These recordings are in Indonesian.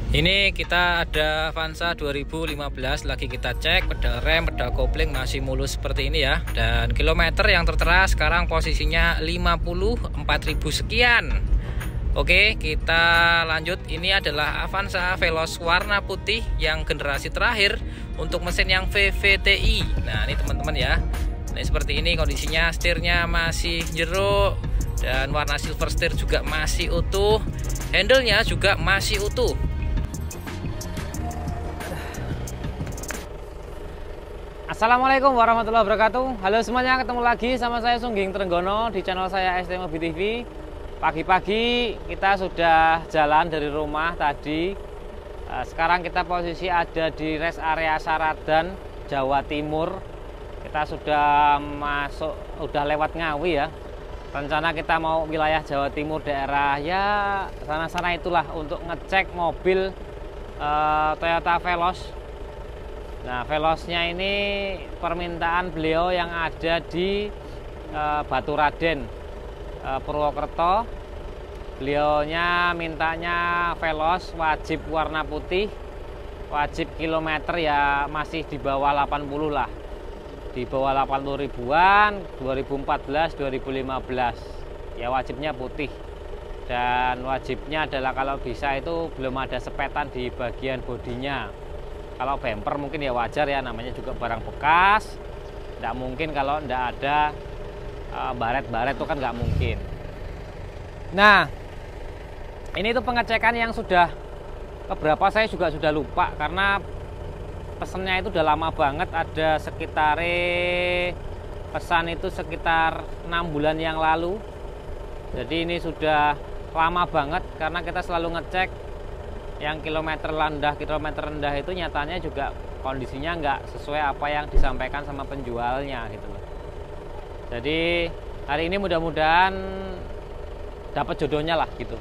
Ini kita ada Avanza 2015, lagi kita cek pedal rem, pedal kopling masih mulus seperti ini ya. Dan kilometer yang tertera sekarang posisinya 54.000 sekian. Oke, kita lanjut. Ini adalah Avanza Veloz warna putih yang generasi terakhir untuk mesin yang VVTi. Nah, ini teman-teman ya. Ini seperti ini kondisinya, setirnya masih jeruk dan warna silver setir juga masih utuh. Handle-nya juga masih utuh. Assalamualaikum warahmatullahi wabarakatuh. Halo semuanya, ketemu lagi sama saya Sungging Trenggono di channel saya ST Mobil TV. Pagi-pagi kita sudah jalan dari rumah tadi. Sekarang kita posisi ada di rest area Saradan, Jawa Timur. Kita sudah masuk, udah lewat Ngawi ya. Rencana kita mau wilayah Jawa Timur, daerah ya sana-sana itulah, untuk ngecek mobil Toyota Veloz. Nah, Veloznya ini permintaan beliau yang ada di Baturaden, Purwokerto. Beliaunya mintanya Veloz wajib warna putih, wajib kilometer ya masih di bawah 80 lah, di bawah 80 ribuan, 2014 2015 ya, wajibnya putih. Dan wajibnya adalah kalau bisa itu belum ada sepetan di bagian bodinya. Kalau bumper mungkin ya wajar ya, namanya juga barang bekas. Nggak mungkin kalau nggak ada baret-baret, itu kan nggak mungkin. Nah, ini tuh pengecekan yang sudah keberapa saya juga sudah lupa, karena pesannya itu udah lama banget. Ada sekitar pesan itu sekitar 6 bulan yang lalu. Jadi ini sudah lama banget, karena kita selalu ngecek yang kilometer rendah itu nyatanya juga kondisinya nggak sesuai apa yang disampaikan sama penjualnya gitu loh. Jadi hari ini mudah-mudahan dapat jodohnya lah gitu,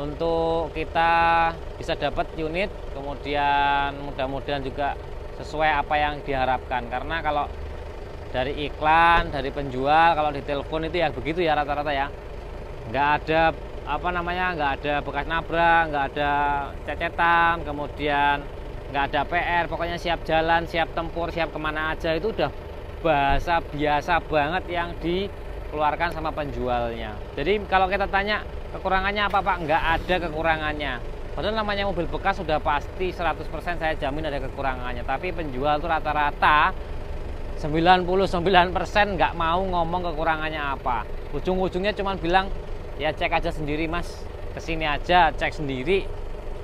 untuk kita bisa dapat unit, kemudian mudah-mudahan juga sesuai apa yang diharapkan. Karena kalau dari iklan, dari penjual, kalau di telepon itu ya begitu ya rata-rata ya, nggak ada nggak ada bekas nabrak, nggak ada cecetan, kemudian nggak ada PR, pokoknya siap jalan, siap tempur, siap kemana aja. Itu udah bahasa biasa banget yang dikeluarkan sama penjualnya. Jadi kalau kita tanya kekurangannya apa Pak, nggak ada kekurangannya. Padahal namanya mobil bekas sudah pasti 100% saya jamin ada kekurangannya. Tapi penjual tuh rata-rata 99% nggak mau ngomong kekurangannya apa. Ujung-ujungnya cuma bilang, ya cek aja sendiri mas, kesini aja cek sendiri.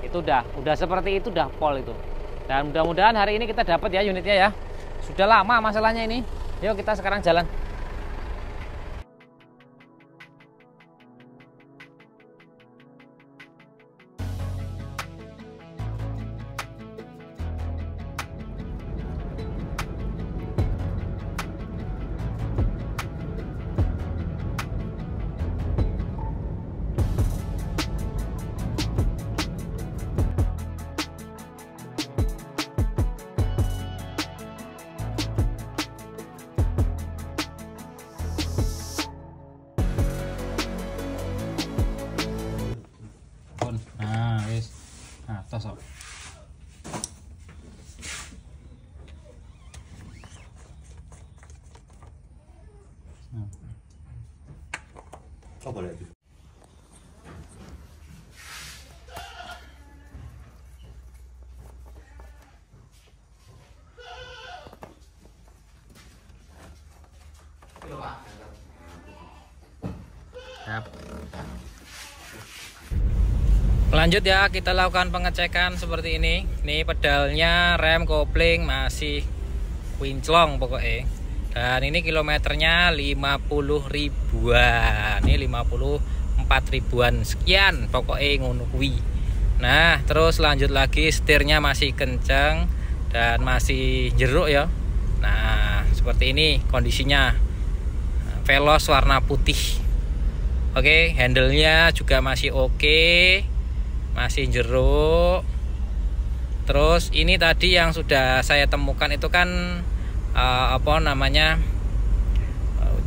Itu udah seperti itu, udah pol itu. Dan mudah-mudahan hari ini kita dapat ya unitnya ya. Sudah lama masalahnya ini. Yuk kita sekarang jalan. Nah, tos op. Oh boleh. Yap. Lanjut ya, kita lakukan pengecekan seperti ini. Ini pedalnya, rem, kopling masih kinclong pokoknya. Dan ini kilometernya 50 ribuan. Ini 54 ribuan sekian pokoknya ngono kuwi. Nah, terus lanjut lagi, setirnya masih kenceng dan masih jeruk ya. Nah, seperti ini kondisinya. Veloz warna putih. Oke, handle-nya juga masih oke. Masih jeruk. Terus ini tadi yang sudah saya temukan itu kan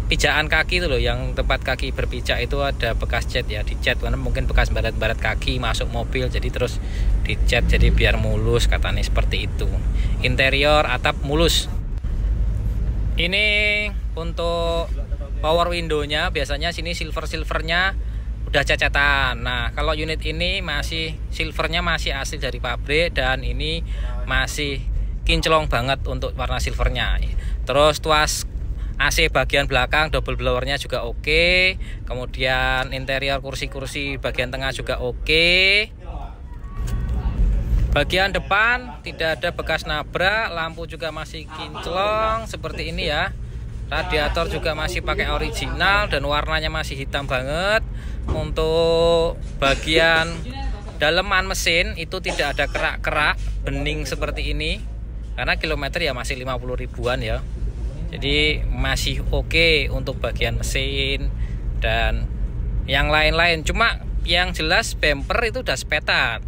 pijakan kaki itu loh, yang tempat kaki berpijak itu ada bekas cat ya, dicat karena mungkin bekas baret-baret kaki masuk mobil, jadi terus dicat jadi biar mulus katanya seperti itu. Interior atap mulus. Ini untuk power window-nya biasanya sini silvernya udah cacatan. Nah, kalau unit ini masih silvernya masih asli dari pabrik dan ini masih kinclong banget untuk warna silvernya. Terus tuas AC bagian belakang double blowernya juga oke. Kemudian interior kursi-kursi bagian tengah juga oke. Bagian depan tidak ada bekas nabrak, lampu juga masih kinclong seperti ini ya. Radiator juga masih pakai original dan warnanya masih hitam banget. Untuk bagian daleman mesin itu tidak ada kerak-kerak, bening seperti ini. Karena kilometer ya masih 50 ribuan ya. Jadi masih oke untuk bagian mesin dan yang lain-lain. Cuma yang jelas bumper itu udah sepetat.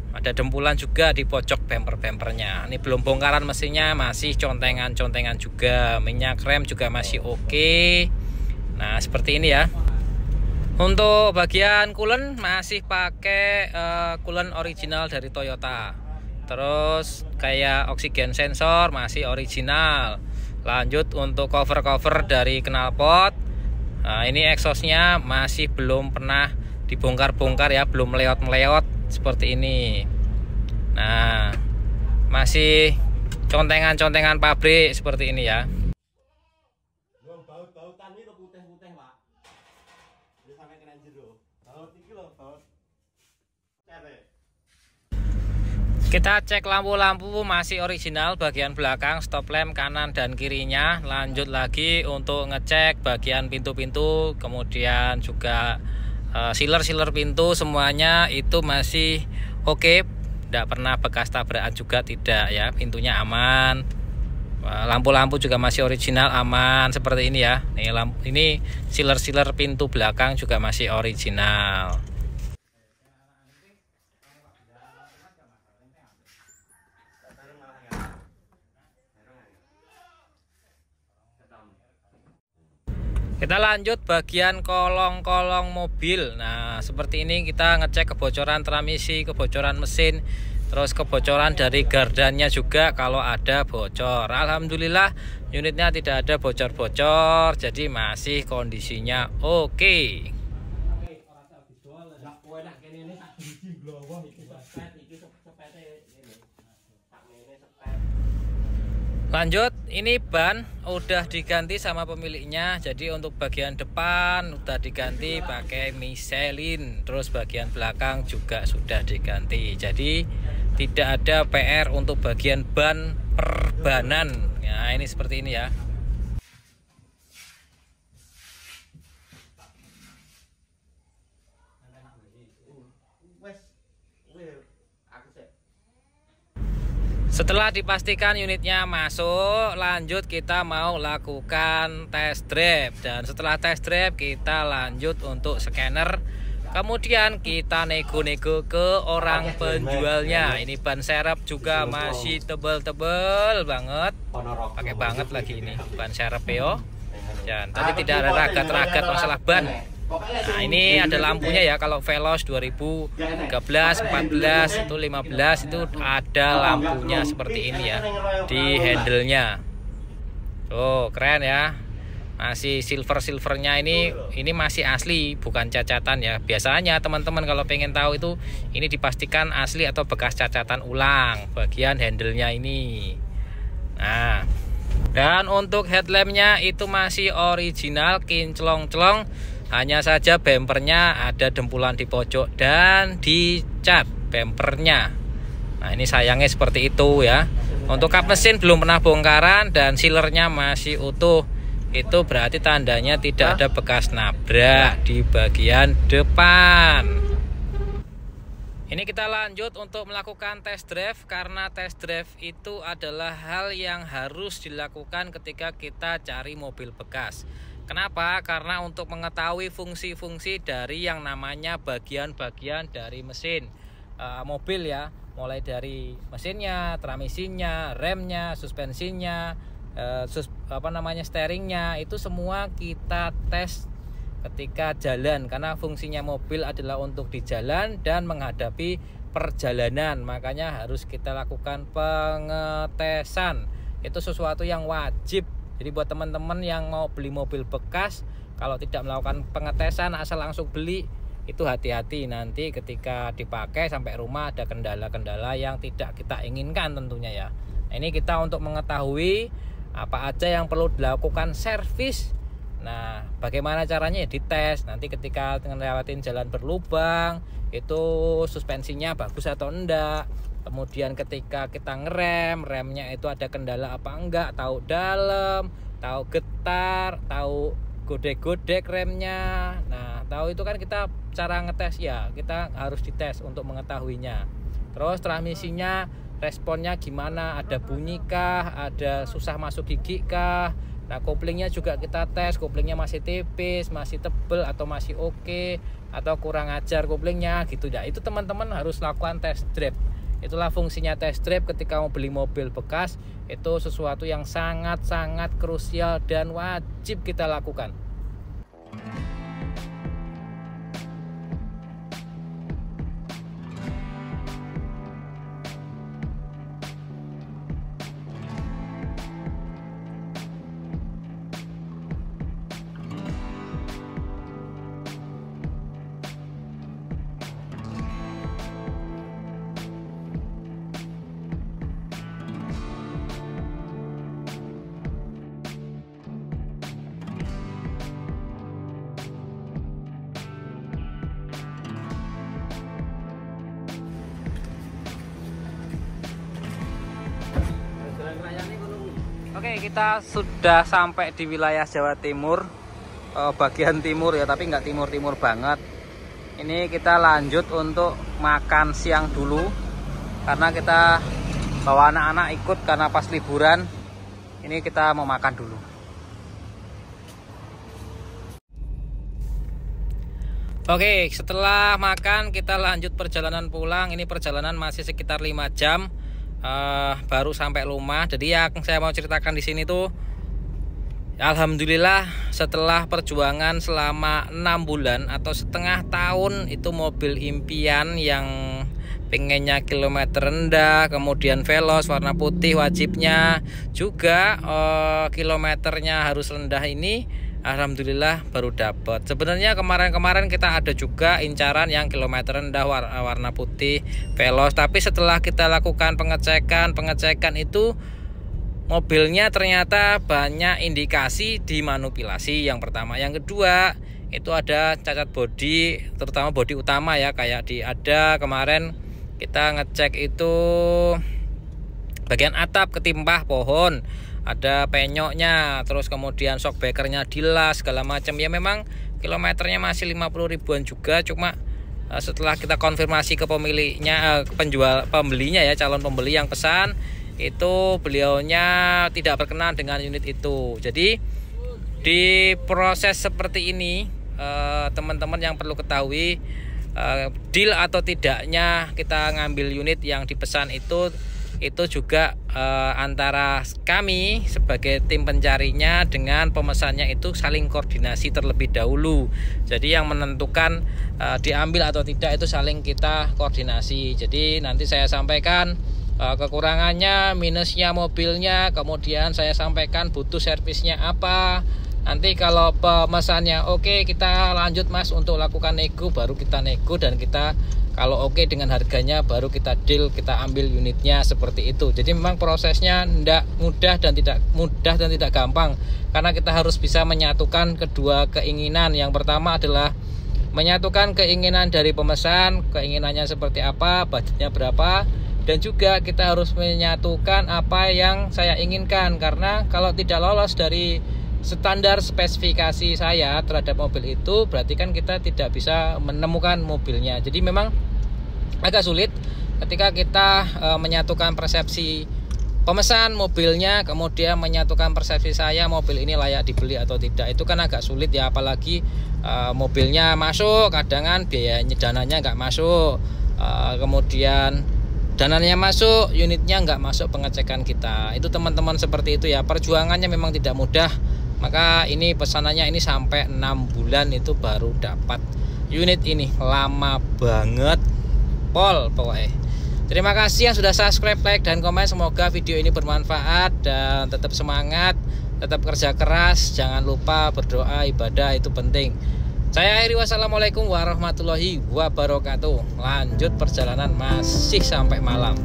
Ada dempulan juga di pojok bumpernya. Ini belum bongkaran mesinnya, masih contengan juga. Minyak rem juga masih oke. Nah seperti ini ya. Untuk bagian coolant masih pakai coolant original dari Toyota. Terus kayak oksigen sensor masih original. Lanjut untuk cover dari knalpot. Nah, ini exhaustnya masih belum pernah dibongkar-bongkar ya, belum meleot seperti ini. Nah, masih contengan pabrik seperti ini ya. Kita cek lampu-lampu masih original, bagian belakang, stop lamp kanan dan kirinya. Lanjut lagi untuk ngecek bagian pintu-pintu, kemudian juga sealer pintu, semuanya itu masih oke. Tidak pernah bekas tabrakan juga, tidak ya, pintunya aman. Lampu-lampu juga masih original, aman seperti ini ya. Ini sealer pintu belakang juga masih original. Kita lanjut bagian kolong-kolong mobil. Nah seperti ini kita ngecek kebocoran transmisi, kebocoran mesin, terus kebocoran dari gardannya juga kalau ada bocor. Alhamdulillah unitnya tidak ada bocor-bocor, jadi masih kondisinya oke. Lanjut, ini ban udah diganti sama pemiliknya. Jadi untuk bagian depan udah diganti pakai Michelin. Terus bagian belakang juga sudah diganti. Jadi tidak ada PR untuk bagian ban perbanan. Nah ini seperti ini ya. Setelah dipastikan unitnya masuk, lanjut kita mau lakukan test drive. Dan setelah test drive kita lanjut untuk scanner. Kemudian kita nego-nego ke orang penjualnya. Ini ban serep juga masih tebel-tebel banget. Pakai banget lagi ini ban serep yo. Dan tadi tidak ada ragat-ragat masalah ban. Nah ini ada lampunya ya, kalau Veloz 2013, 14, itu 15 itu ada lampunya seperti ini ya di handle-nya. Tuh keren ya, masih silvernya ini masih asli, bukan cacatan ya. Biasanya teman-teman kalau pengen tahu itu ini dipastikan asli atau bekas cacatan ulang bagian handle-nya ini. Nah dan untuk headlamp-nya itu masih original, kinclong-clong. Hanya saja bumpernya ada dempulan di pojok dan dicat bumpernya. Nah ini sayangnya seperti itu ya. Untuk kap mesin belum pernah bongkaran dan sealernya masih utuh. Itu berarti tandanya tidak ada bekas nabrak di bagian depan. Ini kita lanjut untuk melakukan test drive, karena test drive itu adalah hal yang harus dilakukan ketika kita cari mobil bekas. Kenapa? Karena untuk mengetahui fungsi-fungsi dari yang namanya bagian-bagian dari mesin mobil ya, mulai dari mesinnya, transmisinya, remnya, suspensinya, steeringnya itu semua kita tes ketika jalan, karena fungsinya mobil adalah untuk di jalan dan menghadapi perjalanan, makanya harus kita lakukan pengetesan. Itu sesuatu yang wajib. Jadi buat teman-teman yang mau beli mobil bekas, kalau tidak melakukan pengetesan asal langsung beli, itu hati-hati, nanti ketika dipakai sampai rumah ada kendala-kendala yang tidak kita inginkan tentunya ya. Nah, ini kita untuk mengetahui apa aja yang perlu dilakukan servis. Nah, bagaimana caranya ya dites. Nanti ketika ngelewatin jalan berlubang, itu suspensinya bagus atau enggak. Kemudian ketika kita ngerem, remnya itu ada kendala apa enggak, tahu dalam, tahu getar, tahu godek-godek remnya. Nah, tahu itu kan kita cara ngetes ya, kita harus dites untuk mengetahuinya. Terus transmisinya responnya gimana, ada bunyi kah, ada susah masuk gigi kah. Nah, koplingnya juga kita tes, koplingnya masih tipis, masih tebel atau masih oke, atau kurang ajar koplingnya gitu ya. Itu teman-teman harus lakukan test drive. Itulah fungsinya test drive ketika mau beli mobil bekas. Itu sesuatu yang sangat-sangat krusial dan wajib kita lakukan. Oke, kita sudah sampai di wilayah Jawa Timur, bagian timur ya, tapi nggak timur-timur banget. Ini kita lanjut untuk makan siang dulu, karena kita bawa anak-anak ikut karena pas liburan. Ini kita mau makan dulu. Oke, setelah makan kita lanjut perjalanan pulang. Ini perjalanan masih sekitar 5 jam. Baru sampai rumah. Jadi yang saya mau ceritakan di sini tuh, alhamdulillah setelah perjuangan selama 6 bulan atau setengah tahun, itu mobil impian yang pengennya kilometer rendah, kemudian veloz warna putih wajibnya, juga kilometernya harus rendah, ini alhamdulillah baru dapat. Sebenarnya kemarin-kemarin kita ada juga incaran yang kilometer rendah warna putih veloz, tapi setelah kita lakukan pengecekan itu mobilnya ternyata banyak indikasi dimanipulasi. Yang pertama, yang kedua itu ada cacat bodi, terutama bodi utama ya, kayak ada kemarin kita ngecek itu bagian atap ketimpah pohon, ada penyoknya, terus kemudian shockbreakernya dilas segala macam ya. Memang kilometernya masih 50 ribuan juga, cuma setelah kita konfirmasi ke pemiliknya, pembelinya ya, calon pembeli yang pesan itu, beliaunya tidak berkenan dengan unit itu. Jadi di proses seperti ini teman-teman yang perlu ketahui, deal atau tidaknya kita ngambil unit yang dipesan itu juga antara kami sebagai tim pencarinya dengan pemesannya itu saling koordinasi terlebih dahulu. Jadi yang menentukan diambil atau tidak itu saling kita koordinasi. Jadi nanti saya sampaikan kekurangannya, minusnya mobilnya, kemudian saya sampaikan butuh servisnya apa. Nanti kalau pemesannya oke, kita lanjut mas untuk lakukan nego, baru kita nego, dan kita kalau oke dengan harganya baru kita deal, kita ambil unitnya, seperti itu. Jadi memang prosesnya tidak mudah dan tidak gampang, karena kita harus bisa menyatukan kedua keinginan. Yang pertama adalah menyatukan keinginan dari pemesan, keinginannya seperti apa, budgetnya berapa, dan juga kita harus menyatukan apa yang saya inginkan. Karena kalau tidak lolos dari standar spesifikasi saya terhadap mobil itu, berarti kan kita tidak bisa menemukan mobilnya. Jadi memang agak sulit ketika kita menyatukan persepsi pemesan mobilnya, kemudian menyatukan persepsi saya mobil ini layak dibeli atau tidak. Itu kan agak sulit ya, apalagi mobilnya masuk, kadang kan biayanya, dananya nggak masuk, kemudian dananya masuk, unitnya nggak masuk pengecekan kita. Itu teman-teman seperti itu ya, perjuangannya memang tidak mudah. Maka ini pesanannya ini sampai 6 bulan itu baru dapat unit ini, lama banget pol pokoknya. Terima kasih yang sudah subscribe, like, dan komen. Semoga video ini bermanfaat dan tetap semangat, tetap kerja keras. Jangan lupa berdoa, ibadah itu penting. Saya akhiri, wassalamualaikum warahmatullahi wabarakatuh. Lanjut perjalanan masih sampai malam.